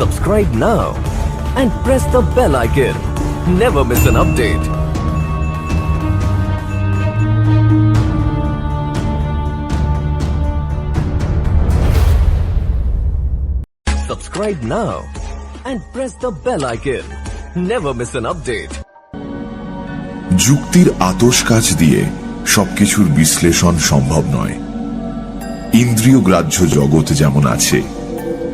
Subscribe now and press the bell icon. Never miss an update. Subscribe now and press the bell icon. Never miss an update. যুক্তির আতশ কাচ দিয়ে সবকিছুর বিশ্লেষণ সম্ভব নয়। ইন্দ্রিয় গ্রাহ্য জগৎ যেমন আছে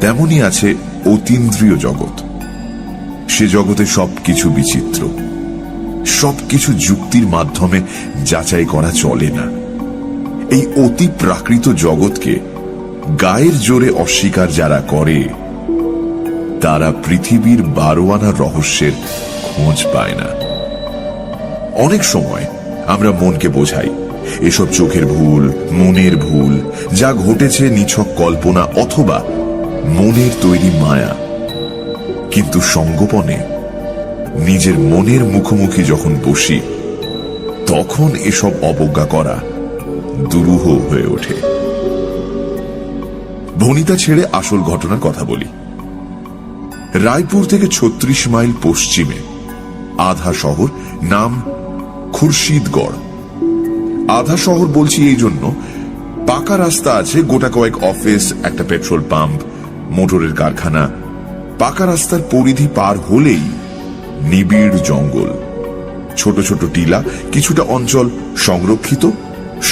তেমনি আছে অতীন্দ্রিয় জগৎ। সে জগতে সবকিছু বিচিত্র, সবকিছু যুক্তির মাধ্যমে যাচাই করা চলে না। এই অতি প্রাকৃত জগৎকে গায়ের জোরে অস্বীকার যারা করে তারা পৃথিবীর 12 আনা রহস্যের খোঁজ পায় না। অনেক সময় আমরা মনকে বোঝাই এসব চোখের ভুল, মনের ভুল, যা ঘটেছে নিছক কল্পনা অথবা মনের তৈরি মায়া। কিন্তু সঙ্গোপনে নিজের মনের মুখোমুখি যখন বসি তখন এসব অবজ্ঞা করা দুরূহ হয়ে ওঠে। ভনিতা ছেড়ে আসল ঘটনার কথা বলি। রায়পুর থেকে 36 মাইল পশ্চিমে আধা শহর, নাম খুরশিদগড়। আধা শহর বলছি এই জন্য, পাকা রাস্তা আছে, গোটা কয়েক অফিস, একটা পেট্রোল পাম্প, মোটরের কারখানা। পাকা রাস্তার পরিধি পার হলেই নিবিড় জঙ্গল, ছোট ছোট টিলা, কিছুটা অঞ্চল সংরক্ষিত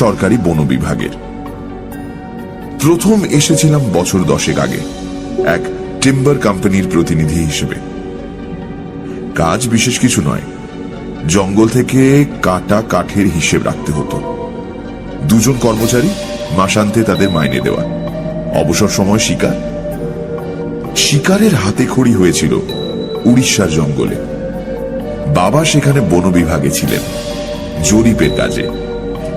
সরকারি বন বিভাগের। প্রথম এসেছিলাম বছর 10 আগে এক টিম্বার কোম্পানির প্রতিনিধি হিসেবে। কাজ বিশেষ কিছু নয়, জঙ্গল থেকে কাটা কাঠের হিসেব রাখতে হতো। 2 জন কর্মচারী, মাসান্তে তাদের মাইনে দেওয়া। অবসর সময় শিকার। শিকারের হাতে খড়ি হয়েছিল উড়িষ্যার জঙ্গলে। বাবা সেখানে বন বিভাগে ছিলেন, জরিপের কাজে।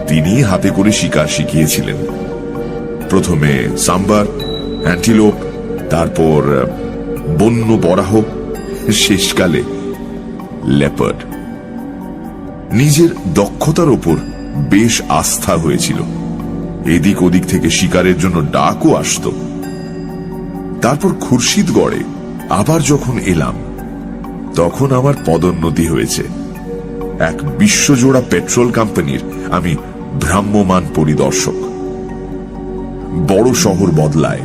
তিনি হাতে করে শিকার শিখিয়েছিলেন। প্রথমে সাম্বার, অ্যান্টিলোপ, তারপর বন্য বরাহ, শেষকালে লেপার্ড। নিজের দক্ষতার ওপর বেশ আস্থা হয়েছিল। এদিক ওদিক থেকে শিকারের জন্য ডাকও আসত। তারপর খুরশিদগড়ে আবার যখন এলাম তখন আমার পদোন্নতি হয়েছে। এক বিশ্বজোড়া পেট্রোল কোম্পানির আমি ভ্রাম্যমান পরিদর্শক। বড় শহর বদলায়,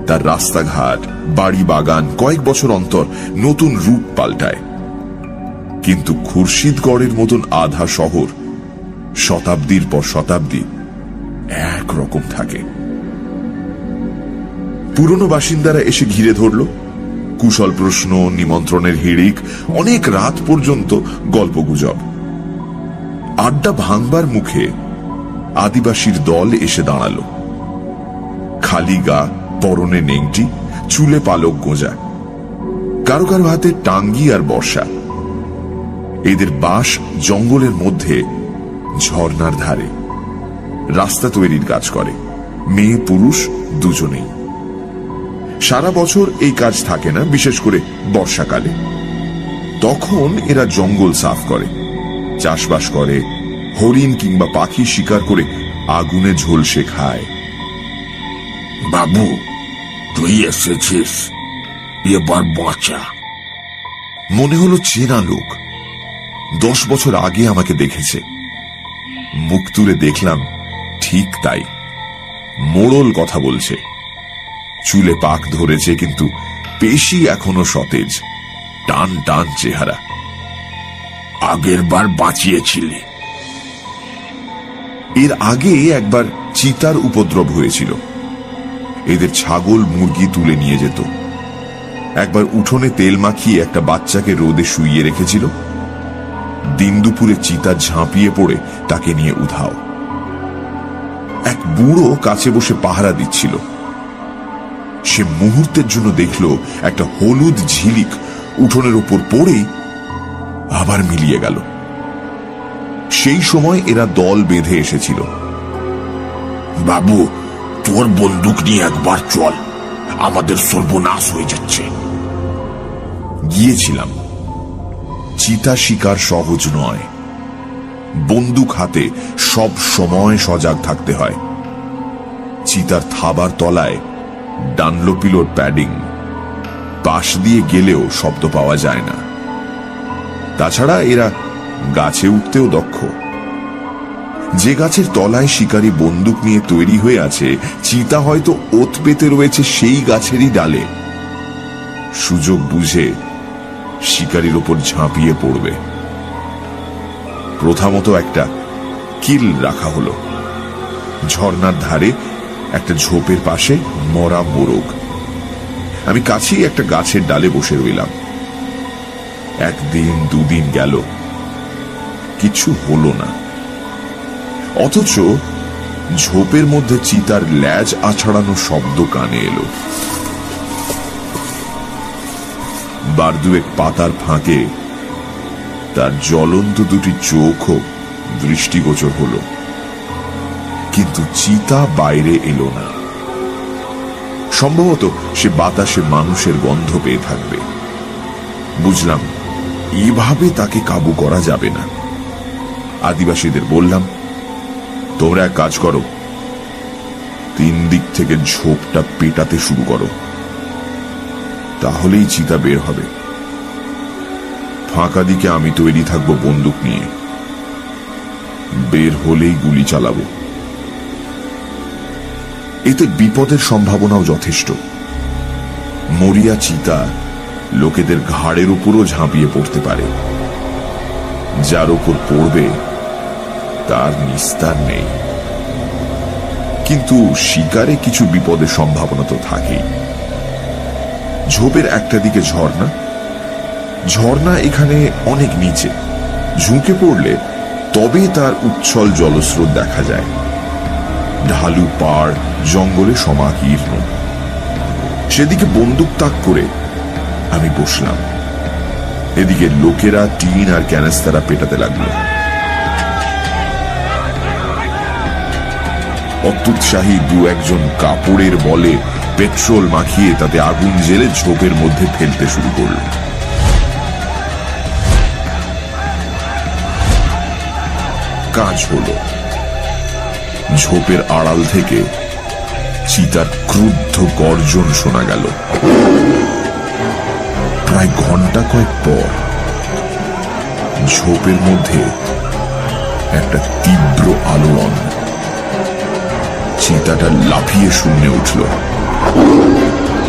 তার রাস্তাঘাট, বাড়ি বাগান কয়েক বছর অন্তর নতুন রূপ পাল্টায়। কিন্তু খুরশিদগড়ের মতন আধা শহর শতাব্দীর পর শতাব্দী একরকম থাকে। পুরনো বাসিন্দারা এসে ঘিরে ধরল, কুশল প্রশ্ন, নিমন্ত্রণের হিড়িক, অনেক রাত পর্যন্ত গল্পগুজব। আড্ডা ভাঙবার মুখে আদিবাসীর দল এসে দাঁড়ালো। খালি গা, পরনে নেংটি, চুলে পালক গোঁজা, কারো কারো হাতে টাঙ্গি আর বর্ষা। এদের বাস জঙ্গলের মধ্যে ঝর্ণার ধারে। রাস্তা তৈরির কাজ করে, মেয়ে পুরুষ দুজনেই। সারা বছর এই কাজ থাকে না, বিশেষ করে বর্ষাকালে। তখন এরা জঙ্গল সাফ করে, চাষবাস করে, হরিণ কিংবা পাখি শিকার করে আগুনে ঝলসে খায়। বাবু, তুই এসেছিস, এবার বাঁচা। মনে হলো চেনা লোক। 10 বছর আগে আমাকে দেখেছে। মুখ তুলে দেখলাম, ঠিক তাই, মোড়ল কথা বলছে। চুলে পাক ধরেছে, কিন্তু পেশি এখনো সতেজ, টান টান চেহারা। আগের বার বাঁচিয়েছিলি। এর আগে একবার চিতার উপদ্রব হয়েছিল। এদের ছাগল মুরগি তুলে নিয়ে যেত। একবার উঠোনে তেল মাখিয়ে একটা বাচ্চাকে রোদে শুইয়ে রেখেছিল। দিন দুপুরে চিতা ঝাঁপিয়ে পড়ে তাকে নিয়ে উধাও। এক বুড়ো কাছে বসে পাহারা দিচ্ছিল। সে মুহূর্তের জন্য দেখল একটা হলুদ ঝিলিক উঠোনের উপর পড়েই আবার মিলিয়ে গেল। সেই সময় এরা দল বেঁধে এসেছিল। বাবু, তোর বন্দুক নিয়ে একবার চল, আমাদের সর্বনাশ হয়ে যাচ্ছে। গিয়েছিলাম। চিতা শিকার সহজ নয়। বন্দুক হাতে সব সময় সজাগ থাকতে হয়। চিতার থাবার তলায় ডানলোপিলোর প্যাডিং, পাশ দিয়ে গেলেও শব্দ পাওয়া যায় না। তাছাড়া এরা গাছে উঠতেও দক্ষ। যে গাছের তলায় শিকারী বন্দুক নিয়ে তৈরি হয়ে আছে, চিতা হয়তো ওত পেতে রয়েছে সেই গাছেরই ডালে। সুযোগ বুঝে শিকারীর ওপর ঝাঁপিয়ে পড়বে। প্রথমত একটা কিল রাখা হলো। ঝর্ণার ধারে একটা ঝোপের পাশে মরা মোরগ। আমি কাছেই একটা গাছের ডালে বসে রইলাম। একদিন দুদিন গেল, কিছু হলো না। অথচ ঝোপের মধ্যে চিতার ল্যাজ আছড়ানো শব্দ কানে এলো। বার দুয়েক পাতার ফাঁকে তার জ্বলন্ত দুটি চোখও দৃষ্টিগোচর হলো, কিন্তু চিতা বাইরে এলো না। সম্ভবত সে বাতাসে মানুষের গন্ধ পেয়ে থাকবে। বুঝলাম এভাবে তাকে কাবু করা যাবে না। আদিবাসীদের বললাম, তোমরা এক কাজ করো, 3 দিক থেকে ঝোপটা পেটাতে শুরু করো, তাহলেই চিতা বের হবে। ফাঁকা দিকে আমি তৈরি থাকবো বন্দুক নিয়ে, বের হলেই গুলি চালাবো। এতে বিপদের সম্ভাবনাও যথেষ্ট। মরিয়া চিতা লোকেদের ঘাড়ের উপরও ঝাঁপিয়ে পড়তে পারে। যার উপর পড়বে তার নিস্তার নেই। কিন্তু শিকারে কিছু বিপদের সম্ভাবনা তো থাকেই। ঝোপের একটা দিকে ঝর্ণা। ঝর্ণা এখানে অনেক নিচে, ঝুঁকে পড়লে তবে তার উচ্ছল জলস্রোত দেখা যায়। ঢালু পাড় জঙ্গলে সমাকীর্ণ। সেদিকে বন্দুক তাক করে আমি বসলাম। এদিকে লোকেরা টিন আর ক্যানেস্তারা পেটাতে লাগলো। অত্যুৎসাহী 2-1 কাপড়ের বলে পেট্রোল মাখিয়ে তাতে আগুন জেলে ঝোপের মধ্যে ফেলতে শুরু করল। কাজ হলো। ঝোপের আড়াল থেকে চিতার ক্রুদ্ধ গর্জন শোনা গেল। প্রায় ঘন্টা কয়েক পর ঝোপের মধ্যে একটা তীব্র আলোড়ন। চিতাটা লাফিয়ে শূন্যে উঠল।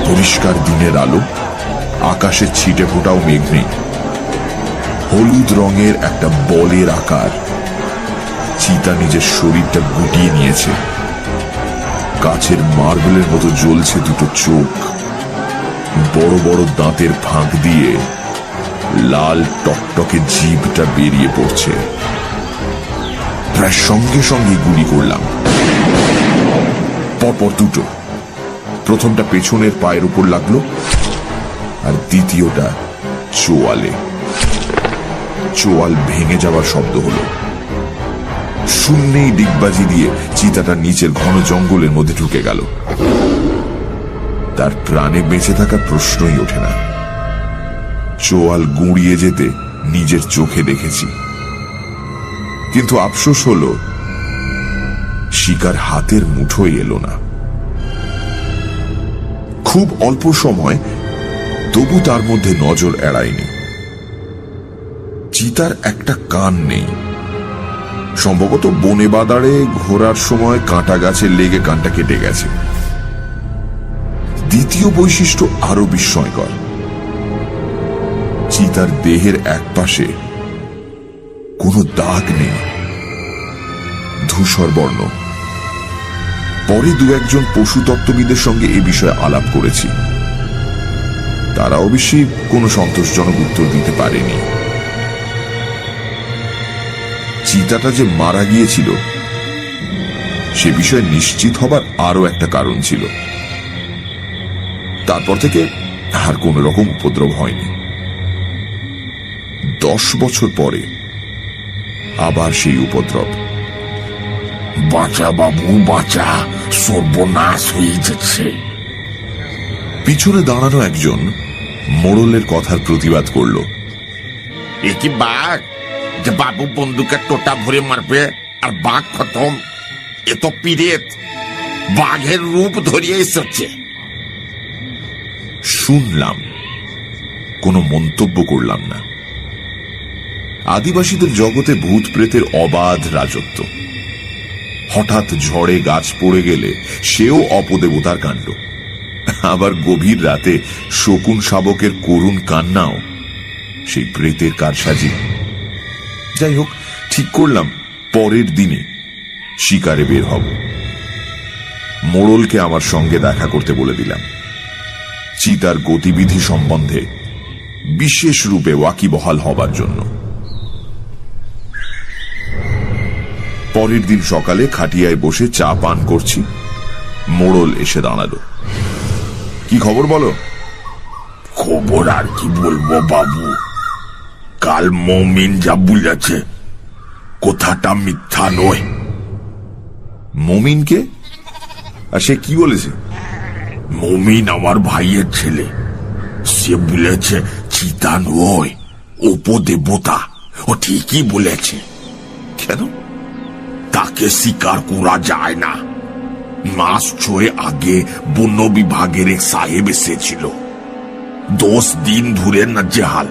পরিষ্কার দিনের আলো, আকাশে ছিটে ফোটাও মেঘ নেই। হলুদ রঙের একটা বলের আকার। চিতা নিজের শরীরটা গুটিয়ে নিয়েছে। কাছের মার্বেলের মতো জ্বলছে দুটো চোখ। বড় বড় দাঁতের ফাঁক দিয়ে লাল টকটকে জিভটা বেরিয়ে পড়ছে। প্রায় সঙ্গে সঙ্গে গুলি করলাম, পরপর দুটো। প্রথমটা পেছনের পায়ের উপর লাগলো, আর দ্বিতীয়টা চোয়ালে। চোয়াল ভেঙে যাওয়ার শব্দ হলো। শূন্যেই ডিগবাজি দিয়ে চিতাটা নিচের ঘন জঙ্গলের মধ্যে ঢুকে গেল। তার প্রাণে বেঁচে থাকার প্রশ্নই ওঠে না। চোয়াল গুঁড়িয়ে যেতে নিজের চোখে দেখেছি, কিন্তু আফসোস হলো শিকার হাতের মুঠোয় এলো না। খুব অল্প সময়, তবু তার মধ্যে নজর এড়ায়নি। চিতার একটা কান নেই। সম্ভবত বনে বাদারে ঘোরার সময় কাঁটা গাছে লেগে কানটা কেটে গেছে। দ্বিতীয় বৈশিষ্ট্য আরো বিস্ময়কর। চিতার দেহের একপাশে কোনো দাগ নেই, ধূসর বর্ণ। পরে 2-1 পশুতত্ত্ববিদের সঙ্গে এ বিষয়ে আলাপ করেছি। তারা অবশ্যই কোনো সন্তোষজনক উত্তর দিতে পারেনি। চিতাটা যে মারা গিয়েছিল সে বিষয়ে নিশ্চিত হবার আরো একটা কারণ ছিল। তারপর থেকে আর কোন রকম উপদ্রব হয়নি। 10 বছর পরে আবার সেই উপদ্রব। বাঁচা বাবু বাঁচা, সর্বনাশ হয়ে যাচ্ছে। পিছনে দাঁড়ানো একজন মোড়লের কথার প্রতিবাদ করল। এ কি বাঘ যে বাবু বন্দুকের টোটা ভরে মারবে আর বাঘ খতম? এ তো পিরেত, বাঘের রূপ ধরিয়ে এসেছে। শুনলাম কোনো মন্তব্য করলাম না। আদিবাসীদের জগতে ভূত প্রেতের অবাধ রাজত্ব। হঠাৎ ঝড়ে গাছ পড়ে গেলে সেও অপদেবতার কাণ্ড। আবার গভীর রাতে শকুন শাবকের করুণ কান্নাও সেই প্রেতের কারসাজি। যাই হোক, ঠিক করলাম পরের দিনে শিকারে বের হব। মোড়লকে আমার সঙ্গে দেখা করতে বলে দিলাম, চিতার গতিবিধি সম্বন্ধে বিশেষ রূপে ওয়াকিবহাল হবার জন্য। পরের দিন সকালে খাটিয়ায় বসে চা পান করছি, মোড়ল এসে দাঁড়ালো। কি খবর বলো? খবর আর কি বলবো বাবু, কাল মমিন যা বুঝেছে কথাটা মিথ্যা নয়। মমিনকে? আর সে কি বলেছে? মমিন আমার ভাইয়ের ছেলে, সে বলেছে চিতা নয়, উপদেবতা। ও ঠিকই বলেছে। কেন? তাকে স্বীকার করা যায় না। মাস 6 আগে বন্য বিভাগের এক সাহেব এসেছিল, 10 দিন ধরে নাজেহাল।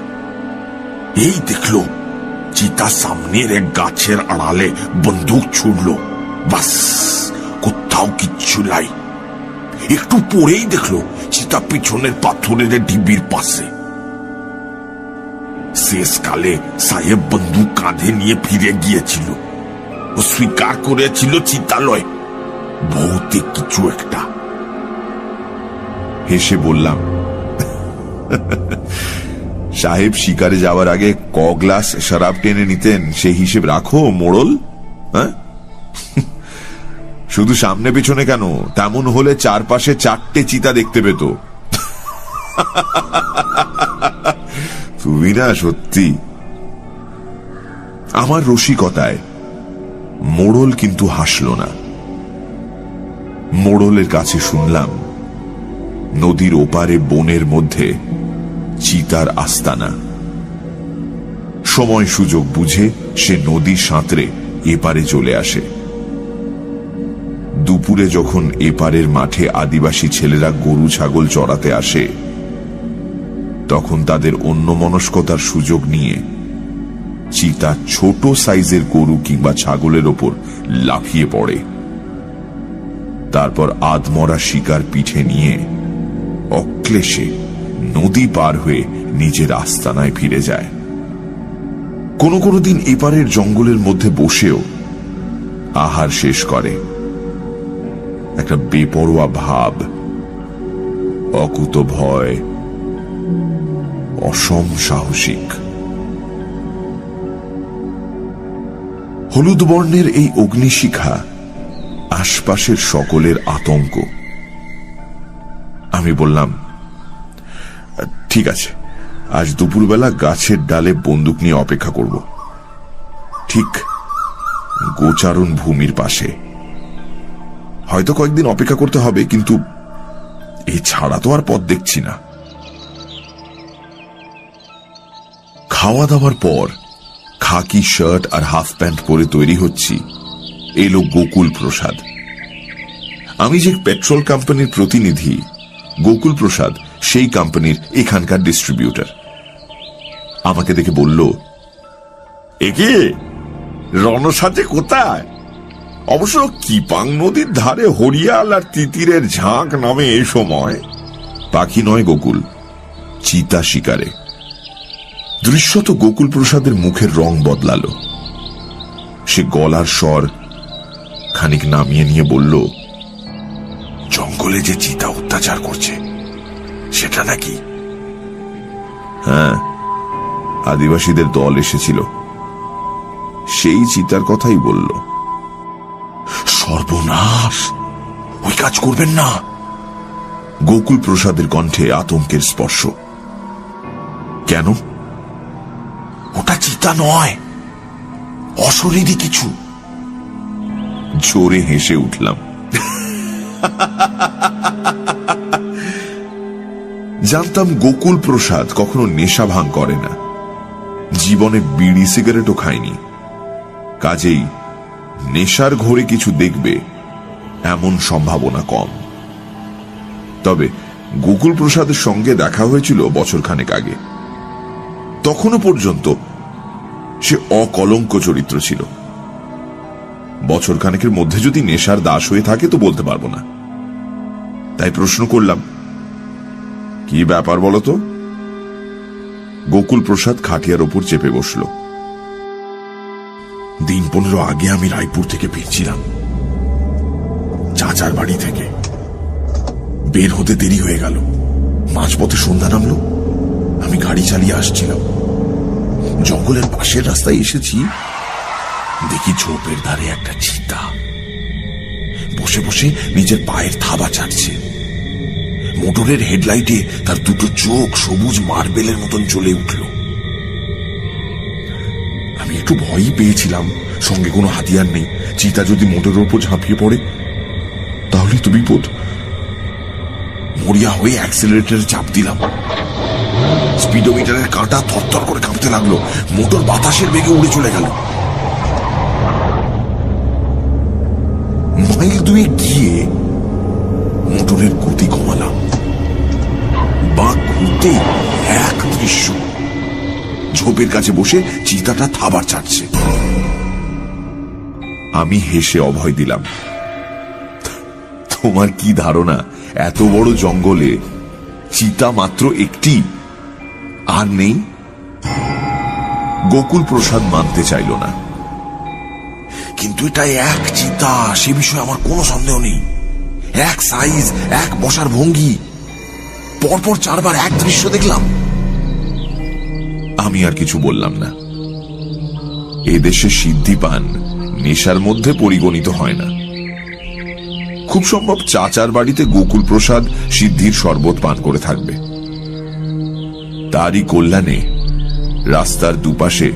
এই দেখলো চিতা সামনের এক গাছের আড়ালে বন্দুক ছুড়লো, বাস কোথাও কিচ্ছু নাই। একটু পরেই দেখলো চিতা পিছনের পাথরের ঢিবির পাশে। শেষকালে সাহেব বন্দুক কাঁধে নিয়ে ফিরে গিয়েছিল। ও স্বীকার করেছিল চিতালয় ভৌতিক কিছু একটা। হেসে বললাম, সাহেব শিকারে যাওয়ার আগে ক গ্লাস শরাব টেনে নিতেন সেই হিসেব রাখো মোড়ল। হ্যাঁ, শুধু সামনে পেছনে কেন, তেমন হলে চারপাশে 4টে চিতা দেখতে পেত। তুমি না সত্যি। আমার রসিকতায় মোড়ল কিন্তু হাসল না। মোড়লের কাছে শুনলাম নদীর ওপারে বনের মধ্যে চিতার আস্তানা। সময় সুযোগ বুঝে সে নদী সাঁতরে এপারে চলে আসে। দুপুরে যখন এপারের মাঠে আদিবাসী ছেলেরা গরু ছাগল চড়াতে আসে, তখন তাদের অন্যমনস্কতার সুযোগ নিয়ে চিতা ছোট সাইজের গরু কিংবা ছাগলের ওপর লাফিয়ে পড়ে। তারপর আধমরা শিকার পিঠে নিয়ে অক্লেশে নদী পার হয়ে নিজের আস্তানায় ফিরে যায়। কোনো কোনো দিন এপারের জঙ্গলের মধ্যে বসেও আহার শেষ করে। একটা বেপরোয়া ভাব, অকুত ভয়, অসম সাহসিক। হলুদ বর্ণের এই অগ্নিশিখা আশপাশের সকলের আতঙ্ক। আমি বললাম, ঠিক আছে, আজ দুপুরবেলা গাছের ডালে বন্দুক নিয়ে অপেক্ষা করব, ঠিক গোচারণ ভূমির পাশে। হয়তো কয়েকদিন অপেক্ষা করতে হবে, কিন্তু এই ছাড়া তো আর পথ দেখছি না। খাওয়া দাওয়ার পর খাকি শার্ট আর হাফ প্যান্ট পরে তৈরি হচ্ছি, এলো গোকুল প্রসাদ। আমি যে পেট্রোল কোম্পানির প্রতিনিধি, গোকুল প্রসাদ সেই কোম্পানির এখানকার ডিস্ট্রিবিউটর। আমাকে দেখে বলল, একে রণসাজে কোথায়? অবশ্য কিপাং নদীর ধারে হরিয়াল আর তিতিরের ঝাঁক নামে এই সময়। পাখি নয় গোকুল, চিতা শিকারে। দৃশ্যত গোকুল প্রসাদের মুখের রং বদলালো। সে গলার স্বর খানিক নামিয়ে নিয়ে বলল, জঙ্গলে যে চিতা অত্যাচার করছে সেটা নাকি? হ্যাঁ, আদিবাসীদের দল এসেছিল, সেই চিতার কথাই বলল। সর্বনাশ, ওই কাজ করবেন না। গোকুল প্রসাদের কণ্ঠে আতঙ্কের স্পর্শ। কেন? ওটা চিতা নয়, অশরীরী কিছু। জোরে হেসে উঠলাম। জানতাম গোকুল প্রসাদ কখনো নেশা ভাঙ করে না, জীবনে বিড়ি সিগারেটও খায়নি। কাজেই নেশার ঘোরে কিছু দেখবে এমন সম্ভাবনা কম। তবে গোকুল প্রসাদের সঙ্গে দেখা হয়েছিল বছরখানেক আগে। তখনও পর্যন্ত সে অকলঙ্ক চরিত্র ছিল। বছর খানেকের মধ্যে যদি নেশার দাস হয়ে থাকে তো বলতে পারবো না। তাই প্রশ্ন করলাম, কি ব্যাপার বলতো? গোকুল প্রসাদ খাটিয়ার ওপর চেপে বসল। দিন 15 আগে আমি রায়পুর থেকে ফিরছিলাম, চাচার বাড়ি থেকে। বের হতে দেরি হয়ে গেল, মাঝপথে সন্ধ্যা নামলো। আমি গাড়ি চালিয়ে আসছিলাম, জঙ্গলের পাশের রাস্তায় এসেছি। দেখি ঝোপের ধারে একটা চিতা বসে বসে নিজের পায়ের থাবা চাটছে। মোটরের হেডলাইটে তার দুটো চোখ সবুজ মার্বেলের মতন জ্বলে উঠল। আমি একটু ভয়ই পেয়েছিলাম, সঙ্গে কোনো হাতিয়ার নেই। চিতা যদি মোটরের উপর ঝাঁপিয়ে পড়ে তাহলে তো বিপদ। মরিয়া হয়ে অ্যাক্সিলারেটরে চাপ দিলাম। স্পিডোমিটারের কাঁটা থরথর করে কাঁপতে লাগলো। মোটর বাতাসের বেগে উড়ে চলে গেল। মাইল 2 গিয়ে মোটরের গতি কমালাম। বাঁক ঘুরতে এক দৃশ্য, ঝোপের কাছে বসে চিতাটা থাবার চাটছে। আমি হেসে অভয় দিলাম। তোমার কি ধারণা এত বড় জঙ্গলে চিতা মাত্র একটি, আর নেই? গোকুল প্রসাদ মানতে চাইল না। কিন্তু এটা এক চিতা, সে বিষয়ে আমার কোনো সন্দেহ নেই। এক সাইজ, এক বসার ভঙ্গি, পরপর 4 বার এক দৃশ্য দেখলাম। আমি আর কিছু বললাম না। এদেশে সিদ্ধি পান নেশার মধ্যে পরিগণিত হয় না। খুব সম্ভব চাচার বাড়িতে গোকুল প্রসাদ সিদ্ধির শরবত পান করে থাকবে। তারই কল্যাণে রাস্তার দুপাশে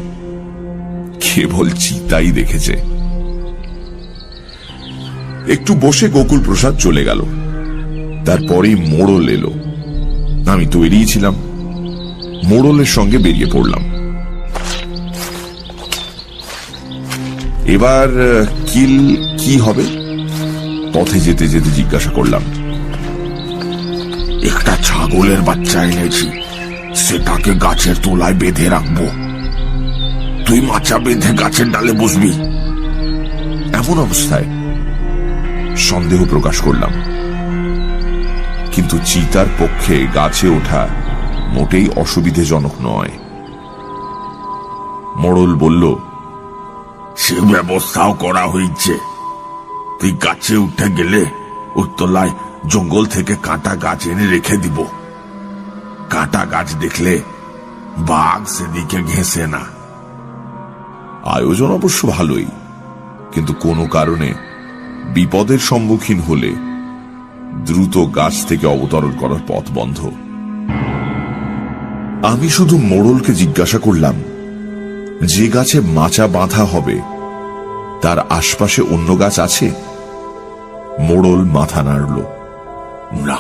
কেবল চিতাই দেখেছে। একটু বসে গোকুল প্রসাদ চলে গেল। তারপরেই মোড়ল এলো। আমি তৈরি ছিলাম, মোড়লের সঙ্গে বেরিয়ে পড়লাম। এবার কিল কি হবে? পথে যেতে যেতে জিজ্ঞাসা করলাম। একটা ছাগলের বাচ্চা এনেছি, সেটাকে গাছের তলায় বেঁধে রাখবো। তুই মাচা বেঁধে গাছের ডালে বসবি। এমন অবস্থায় সন্দেহ প্রকাশ করলাম, কিন্তু চিতার পক্ষে গাছে ওঠা মোটেই অসুবিধাজনক নয়। মোড়ল বলল, সে ব্যবস্থাও করা হয়েছে। তুই গাছে উঠে গেলে ওর তলায় জঙ্গল থেকে কাঁটা গাছ এনে রেখে দিব। কাঁটা গাছ দেখলে বাঘ সেদিকে ঘেঁষে না। আয়োজন অবশ্য ভালোই, কিন্তু কোনো কারণে বিপদের সম্মুখীন হলে দ্রুত গাছ থেকে অবতরণ করার পথ বন্ধ। আমি শুধু মোড়লকে জিজ্ঞাসা করলাম, যে গাছে মাচা বাঁধা হবে তার আশপাশে অন্য গাছ আছে? মোড়ল মাথা নাড়ল, না।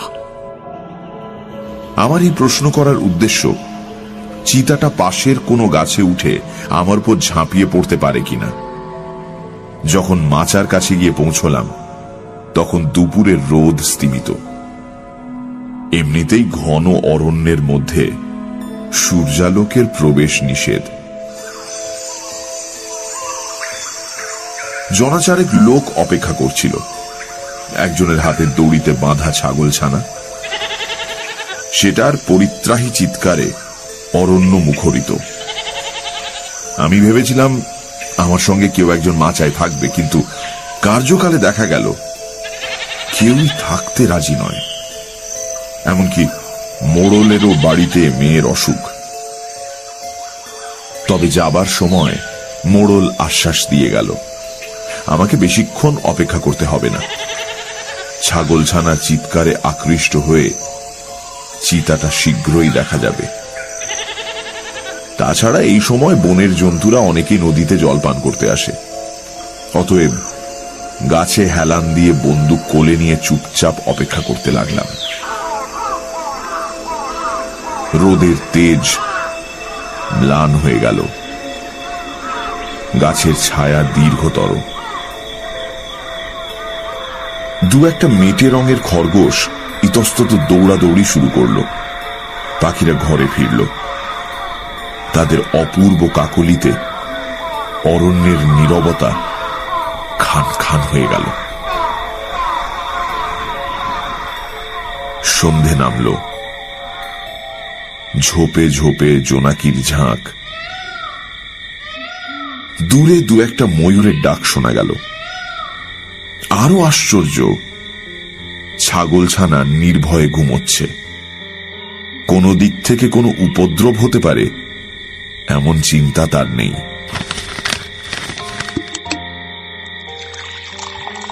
আমার এই প্রশ্ন করার উদ্দেশ্য, চিতাটা পাশের কোনো গাছে উঠে আমার উপর ঝাঁপিয়ে পড়তে পারে কিনা। যখন মাচার কাছে গিয়ে পৌঁছলাম তখন দুপুরের রোদ স্তিমিত। এমনিতেই ঘন অরণ্যের মধ্যে সূর্যালোকের প্রবেশ নিষেধ। জনাচারেক লোক অপেক্ষা করছিল। একজনের হাতে দড়িতে বাঁধা ছাগল ছানা, সেটার পরিত্রাহী চিৎকারে অরণ্য মুখরিত। আমি ভেবেছিলাম আমার সঙ্গে কেউ একজন মাচায় থাকবে, কিন্তু কার্যকালে দেখা গেল কেউই থাকতে রাজি নয়। এমনকি মোড়লেরও বাড়িতে মেয়ের অসুখ। তবে যাবার সময় মোড়ল আশ্বাস দিয়ে গেল, আমাকে বেশিক্ষণ অপেক্ষা করতে হবে না। ছাগলছানা চিৎকারে আকৃষ্ট হয়ে চিতাটা শীঘ্রই দেখা যাবে। তাছাড়া এই সময় বনের জন্তুরা অনেকেই নদীতে জলপান করতে আসে। অতএব গাছে হেলান দিয়ে বন্দুক কোলে নিয়ে চুপচাপ অপেক্ষা করতে লাগলাম। রোদের তেজ ম্লান হয়ে গেল, গাছের ছায়া দীর্ঘতর। দু একটা মেটে রঙের খরগোশ ইতস্তত দৌড়াদৌড়ি শুরু করলো। পাখিরা ঘরে ফিরল। তাদের অপূর্ব কাকলিতে অরণ্যের নীরবতা খান খান হয়ে গেল। সন্ধে নামল। ঝোপে ঝোপে জোনাকির ঝাঁক। দূরে দু একটা ময়ূরের ডাক শোনা গেল। আরো আশ্চর্য, ছাগলছানা নির্ভয়ে ঘুমোচ্ছে। কোনো দিক থেকে কোনো উপদ্রব হতে পারে এমন চিন্তা তার নেই।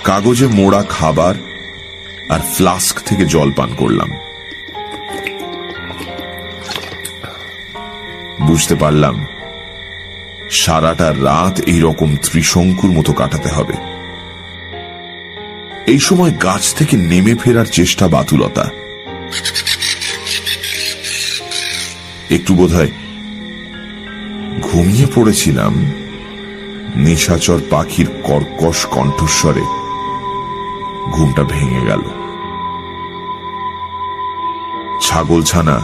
কাগজে মোড়া খাবার আর ফ্লাস্ক থেকে জল পান করলাম। বুঝতে পারলাম সারাটা রাত এইরকম ত্রিশঙ্কুর মতো কাটাতে হবে। এই সময় গাছ থেকে নেমে ফেরার চেষ্টা বাতুলতা। একটু বোধহয় ঘুমিয়ে পড়েছিলাম। নিশাচর পাখির কর্কশ কণ্ঠস্বরে ঘুমটা ভেঙে গেল। ছাগলছানা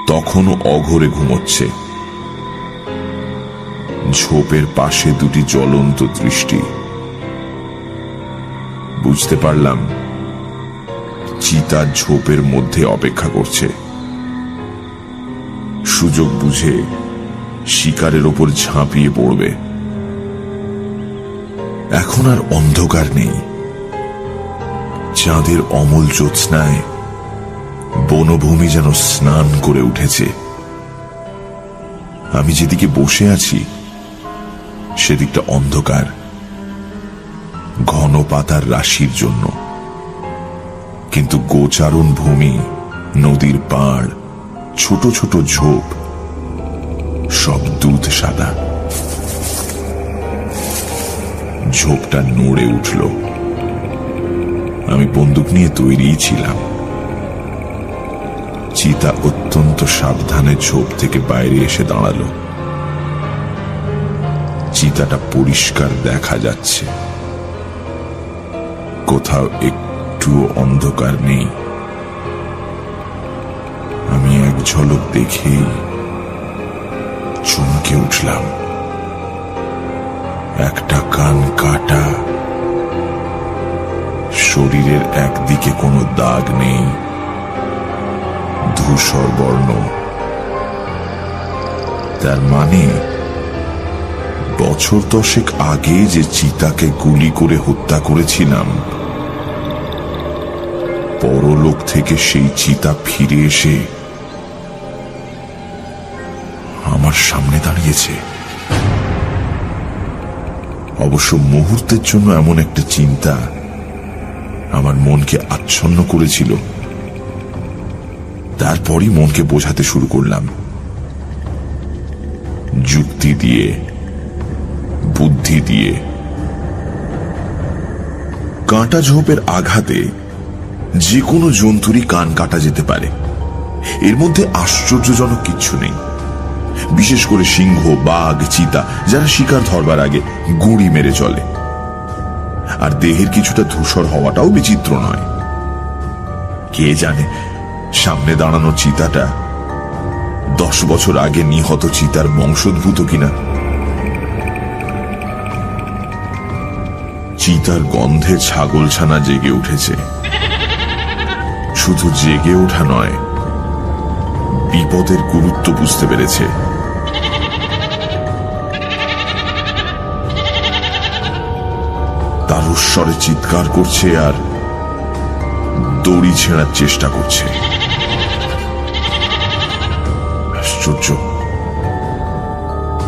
তখনও অঘোরে ঘুমোচ্ছে। ঝোপের পাশে দুটি জ্বলন্ত দৃষ্টি। বুঝতে পারলাম চিতা ঝোপের মধ্যে অপেক্ষা করছে। সুযোগ বুঝে শিকারের ওপর ঝাঁপিয়ে পড়বে। এখন আর অন্ধকার নেই। চাঁদের অমল জ্যোৎস্নায় বনভূমি যেন স্নান করে উঠেছে। আমি যেদিকে বসে আছি সেদিকটা অন্ধকার, ঘন পাতার রাশির জন্য। কিন্তু গোচারণ ভূমি, নদীর পাড়, ছোট ছোট ঝোপ সব দুধ সাদা। ঝোপটা নড়ে উঠল। আমি বন্দুক নিয়ে তৈরি ছিলাম। চিতা অত্যন্ত সাবধানে ঝোপ থেকে বাইরে এসে দাঁড়ালো। চিতাটা পরিষ্কার দেখা যাচ্ছে। কোথাও একটুও অন্ধকার নেই। আমি এক ঝলক দেখেই চমকে উঠলাম। একটা কান কাটা, শরীরের একদিকে কোনো দাগ নেই, ধূসর বর্ণ। তার মানে বছর 10 আগে যে চিতাকে গুলি করে হত্যা করেছিলাম, পরলোক থেকে সেই চিতা ফিরে এসে আমার সামনে দাঁড়িয়েছে। অবশ্য মুহূর্তের জন্য এমন একটা চিন্তা আমার মনকে আচ্ছন্ন করেছিল। তারপরই মনকে বোঝাতে শুরু করলাম, যুক্তি দিয়ে, বুদ্ধি দিয়ে। কাঁটা ঝোপের আঘাতে যে কোনো জন্তুরই কান কাটা যেতে পারে, এর মধ্যে আশ্চর্যজনক কিচ্ছু নেই। বিশেষ করে সিংহ, বাঘ, চিতা যারা শিকার ধরবার আগে গুঁড়ি মেরে চলে। আর দেহের কিছুটা ধূসর হওয়াটাও বিচিত্র নয়। কে জানে সামনে দাঁড়ানো চিতাটা 10 বছর আগে নিহত চিতার বংশোদ্ভূত কিনা। চিতার গন্ধে ছাগলছানা জেগে উঠেছে। শুধু জেগে ওঠা নয়, বিপদের গুরুত্ব বুঝতে পেরেছে। তার উচ্চস্বরে চিৎকার করছে আর দড়ি ছেঁড়ার চেষ্টা করছে। আশ্চর্য,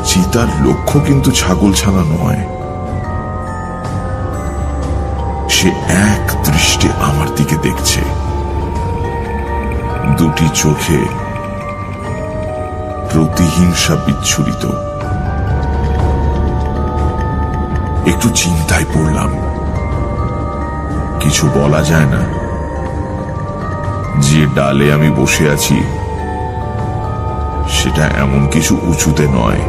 চিতার লক্ষ্য কিন্তু ছাগলছানা নয়। সে এক দৃষ্টে আমার দিকে দেখছে। দুটি চোখে প্রতিহিংসা বিচ্ছুরিত। একটু চিন্তায় পড়লাম। কিছু বলা যায় না। যে ডালে আমি বসে আছি সেটা এমন কিছু উঁচুতে নয়।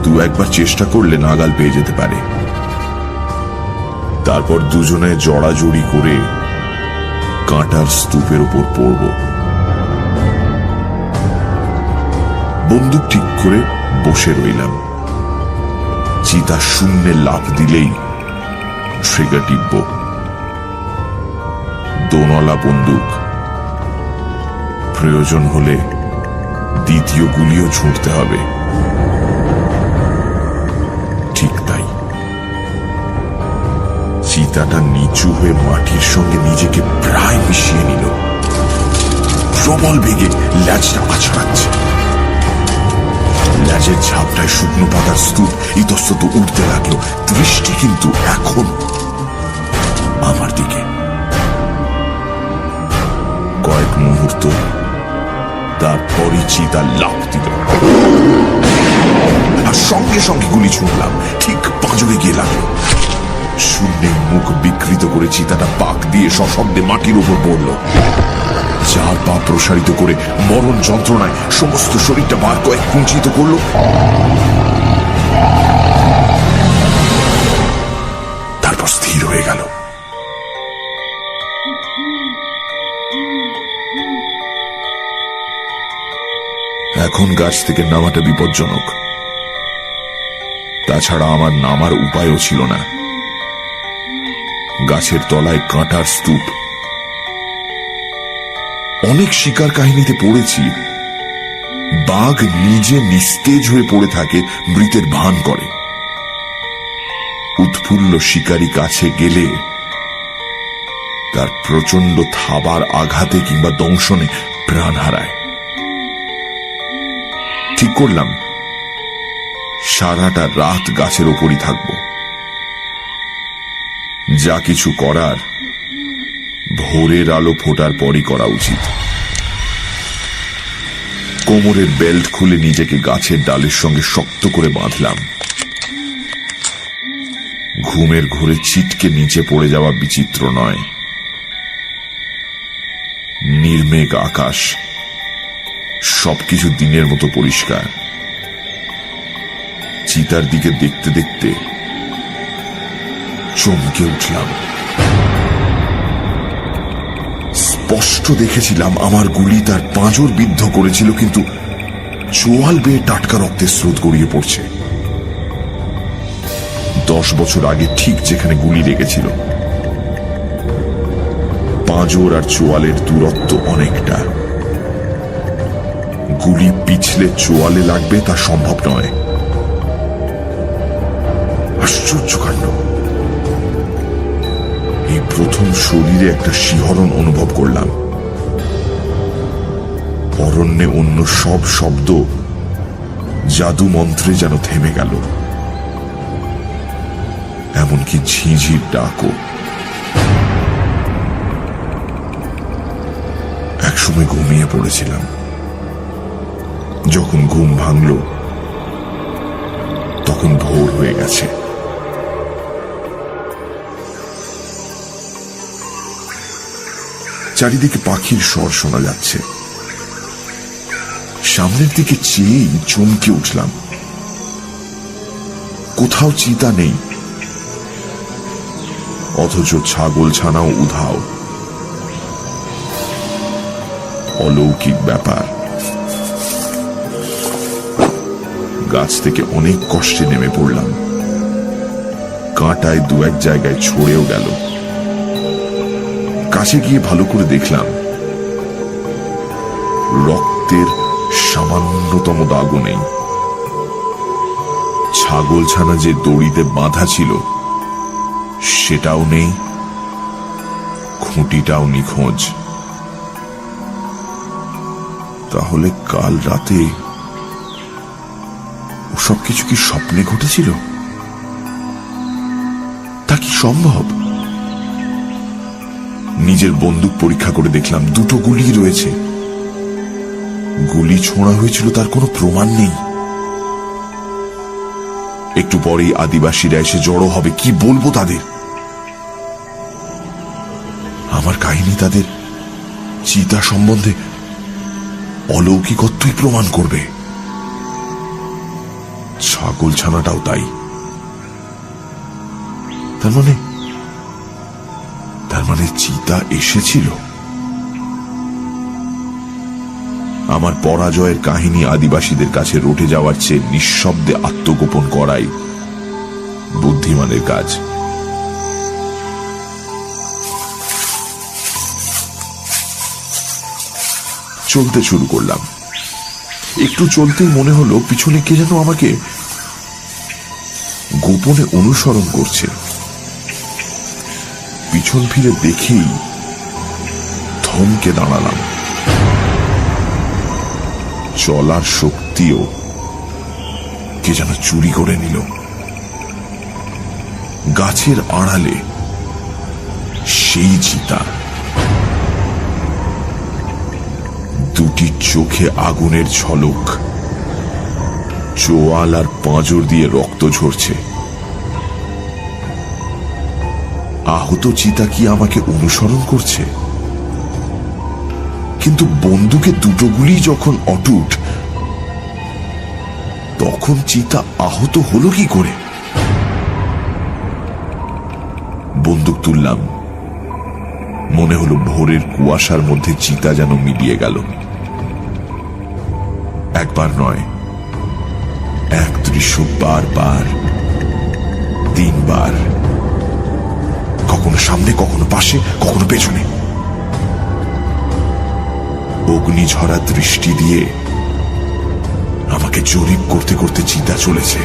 2-1 বার চেষ্টা করলে নাগাল পেয়ে যেতে পারে। তারপর দুজনে জড়াজড়ি করে কাঁটার স্তূপের উপর পড়ব। বন্দুক ঠিক করে বসে রইলাম। চিতা শূন্যে লাফ দিলেই ট্রিগার টিপব। দোনলা বন্দুক, প্রয়োজন হলে দ্বিতীয় গুলিও ছুঁড়তে হবে। ঠিক তাই, চিতাটা নিচু হয়ে মাটির সঙ্গে নিজেকে প্রায় মিশিয়ে নিল। প্রবল বেগে ল্যাজটা আছড়াচ্ছে। ল্যাজের ঝাপটায় শুকনো পাতার স্তূপ ইতস্তত উঠতে লাগলো, দৃষ্টি কিন্তু এখন আমার দিকে। কয়েক মুহূর্ত, তারপরই চিতা লাফ দিল, আর সঙ্গে সঙ্গে গুলি ছুঁড়লাম। ঠিক পাঁজরে গিয়ে লাগলো। শূন্যে মুখ বিকৃত করে চিতাটা পাক দিয়ে সশব্দে মাটির উপর পড়ল। চার পা প্রসারিত করে মরণ যন্ত্রণায় সমস্ত শরীরটা বার কয়েক কুঞ্চিত করল। তারপর স্থির হয়ে গেল। এখন গাছ থেকে নামাটা বিপজ্জনক। তাছাড়া আমার নামার উপায়ও ছিল না। গাছের তলায় কাঁটার স্তূপ। অনেক শিকার কাহিনীতে পড়েছি, বাঘ নিজে নিস্তেজ হয়ে পড়ে থাকে, মৃতের ভান করে। উৎফুল্ল শিকারী কাছে গেলে তার প্রচন্ড থাবার আঘাতে কিংবা দংশনে প্রাণ হারায়। ঠিক করলাম সারাটা রাত গাছের ওপরই থাকব। যা কিছু করার ভোরের আলো ফোটার পরই করা উচিত। কোমরের বেল্ট খুলে নিজেকে গাছের ডালের সঙ্গে শক্ত করে বাঁধলাম। ঘুমের ঘোরে ছিটকে নিচে পড়ে যাওয়া বিচিত্র নয়। নির্মেঘ আকাশ, সবকিছু দিনের মতো পরিষ্কার। চিতার দিকে দেখতে দেখতে চমকে উঠলাম। স্পষ্ট দেখেছিলাম আমার গুলি তার পাঁজর বিদ্ধ করেছিল, কিন্তু চোয়াল বেয়ে টাটকা রক্তের স্রোত গড়িয়ে পড়ছে। 10 বছর আগে ঠিক যেখানে গুলি লেগেছিল। পাঁজর আর চোয়ালের দূরত্ব অনেকটা। গুলি পিছলে চোয়ালে লাগবে তা সম্ভব নয়। আশ্চর্য কাণ্ড। এই প্রথম শরীরে একটা শিহরণ অনুভব করলাম। অরণ্যে অন্য সব শব্দ জাদু মন্ত্রে যেন থেমে গেল, এমনকি ঝিঁঝির ডাকও। একসময় ঘুমিয়ে পড়েছিলাম। যখন ঘুম ভাঙল তখন ভোর হয়ে গেছে। চারিদিকে পাখির স্বর শোনা যাচ্ছে। সামনের দিকে চেয়েই চমকে উঠলাম। কোথাও চিতা নেই, অথচ ছাগল ছানাও উধাও। অলৌকিক ব্যাপার। গাছ থেকে অনেক কষ্টে নেমে পড়লাম। কাঁটায় দু এক জায়গায় ছড়েও গেল। কাছে গিয়ে ভালো করে দেখলাম, রক্তের সামান্যতম দাগও নেই। ছাগল ছানা যে দড়িতে বাঁধা ছিল সেটাও নেই, খুঁটিটাও নিখোঁজ। তাহলে কাল রাতে সবকিছু কি স্বপ্নে ঘটেছিল? তা কি সম্ভব? নিজের বন্দুক পরীক্ষা করে দেখলাম, দুটো গুলি রয়েছে। গুলি ছোঁড়া হয়েছিল তার কোনো প্রমাণ নেই। একটু পরেই আদিবাসীরা এসে জড়ো হবে, কি বলবো তাদের? আমার কাহিনী তাদের চিতা সম্বন্ধে অলৌকিকত্বই প্রমাণ করবে। ছাগল ছানাটাও তাই। তার মানে চিতা এসেছিল। আমার পরাজয়ের কাহিনী আদিবাসীদের কাছে রটে যাওয়ার চেয়ে নিঃশব্দে আত্মগোপন করাই বুদ্ধিমানের কাজ। চলতে শুরু করলাম। একটু চলতেই মনে হলো পিছনে কে যেন আমাকে গোপনে অনুসরণ করছে। পিছন ফিরে দেখেই থমকে দাঁড়ালাম। চলার শক্তিও কে যেন চুরি করে নিল। গাছের আড়ালে সেই চিতা, দুটি চোখে আগুনের ঝলক, চোয়াল আর পাঁজর দিয়ে রক্ত ঝরছে। আহত চিতা কি আমাকে অনুসরণ করছে? কিন্তু বন্দুকে দুটো গুলি যখন অটুট, তখন চিতা আহত হলো কি করে? বন্দুক তুললাম। মনে হলো ভোরের কুয়াশার মধ্যে চিতা যেন মিলিয়ে গেল। একবার নয়, এক দৃশ্য বারবার, 3 বার, কখনো সামনে, কখনো পাশে, কখনো পেছনে। অগ্নিঝরা দৃষ্টি দিয়ে আমাকে জরিপ করতে করতে চিতা চলেছে।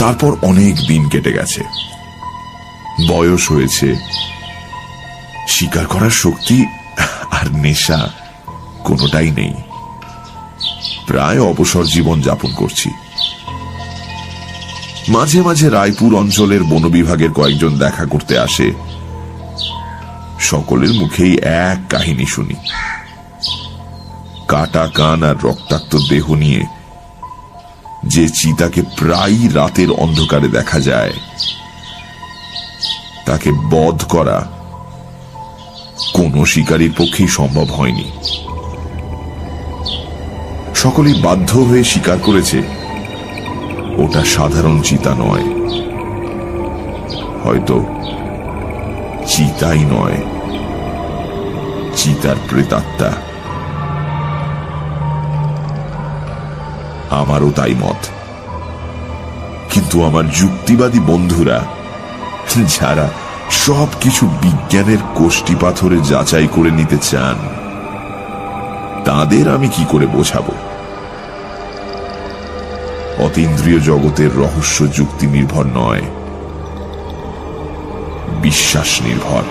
তারপর অনেক দিন কেটে গেছে, বয়স হয়েছে, শিকার করার শক্তি আর নেশা কোনোটাই নেই। প্রায় অবসর জীবন যাপন করছি। মাঝে মাঝে রায়পুর অঞ্চলের বন বিভাগের কয়েকজন দেখা করতে আসে। সকলের মুখেই এক কাহিনী শুনি। কাটা কান আর রক্তাক্ত দেহ নিয়ে যে চিতাকে প্রায়ই রাতের অন্ধকারে দেখা যায়, তাকে বধ করা কোনো শিকারীর পক্ষেই সম্ভব হয়নি। সকলেই বাধ্য হয়ে স্বীকার করেছে ওটা সাধারণ চিতা নয়, হয়তো চিতাই নয়, চিতার প্রেতাত্মা। আমারও তাই মত। কিন্তু আমার যুক্তিবাদী বন্ধুরা, যারা সবকিছু বিজ্ঞানের কোষ্টি পাথরে যাচাই করে নিতে চান, তাদের আমি কি করে বোঝাবো? অতীন্দ্রিয় জগতের রহস্য যুক্তি নির্ভর নয়, বিশ্বাস নির্ভর।